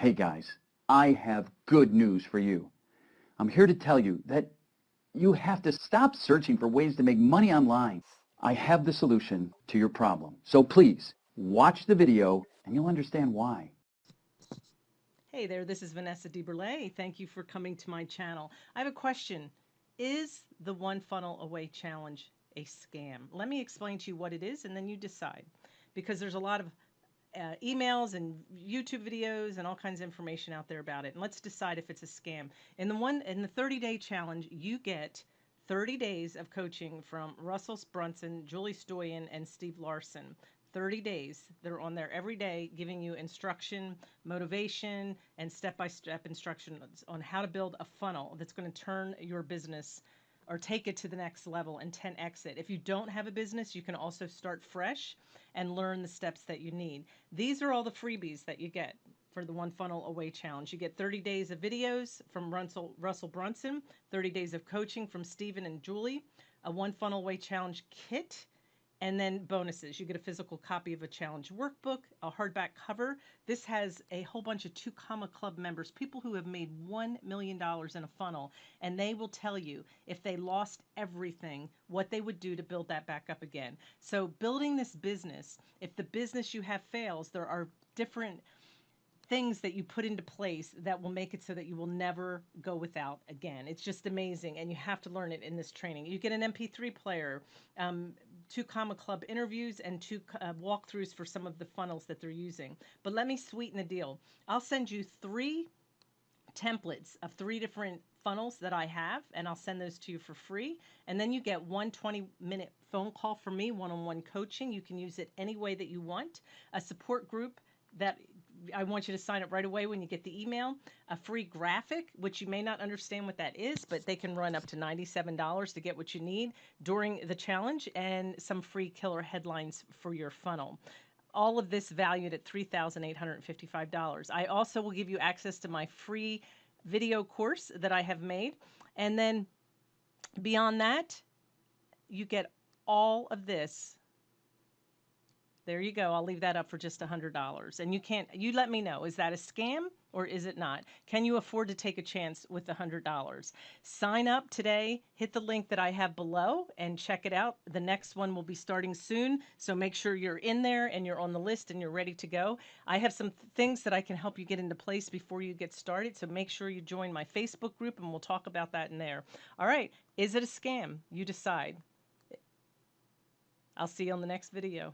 Hey guys, I have good news for you. I'm here to tell you that you have to stop searching for ways to make money online. I have the solution to your problem. So please, watch the video and you'll understand why. Hey there, this is Vanessa DeBurle. Thank you for coming to my channel. I have a question. Is the One Funnel Away Challenge a scam? Let me explain to you what it is and then you decide. Because there's a lot of emails and YouTube videos and all kinds of information out there about it. And let's decide if it's a scam. In the 30-day challenge, you get 30 days of coaching from Russell Brunson, Julie Stoyan, and Steve Larson. 30 days. They're on there every day giving you instruction, motivation, and step-by-step instructions on how to build a funnel that's going to turn your business or take it to the next level and 10x it. If you don't have a business, you can also start fresh and learn the steps that you need. These are all the freebies that you get for the One Funnel Away Challenge. You get 30 days of videos from Russell Brunson, 30 days of coaching from Stephen and Julie, a One Funnel Away Challenge kit, and then bonuses. You get a physical copy of a challenge workbook, a hardback cover. This has a whole bunch of 2 Comma Club members, people who have made $1 million in a funnel, and they will tell you if they lost everything, what they would do to build that back up again. So building this business, if the business you have fails, there are different things that you put into place that will make it so that you will never go without again. It's just amazing, and you have to learn it in this training. You get an MP3 player, 2 Comma Club interviews, and 2 walkthroughs for some of the funnels that they're using. But let me sweeten the deal. I'll send you 3 templates of 3 different funnels that I have, and I'll send those to you for free. And then you get 1 20-minute phone call from me, one-on-one coaching. You can use it any way that you want. A support group that I want you to sign up right away when you get the email. A free graphic, which you may not understand what that is, but they can run up to $97 to get what you need during the challenge, and some free killer headlines for your funnel. All of this valued at $3,855. I also will give you access to my free video course that I have made. And then beyond that, you get all of this. There you go. I'll leave that up for just $100. And you let me know, is that a scam or is it not? Can you afford to take a chance with the $100? Sign up today, hit the link that I have below and check it out. The next one will be starting soon. So make sure you're in there and you're on the list and you're ready to go. I have some things that I can help you get into place before you get started. So make sure you join my Facebook group and we'll talk about that in there. All right. Is it a scam? You decide. I'll see you on the next video.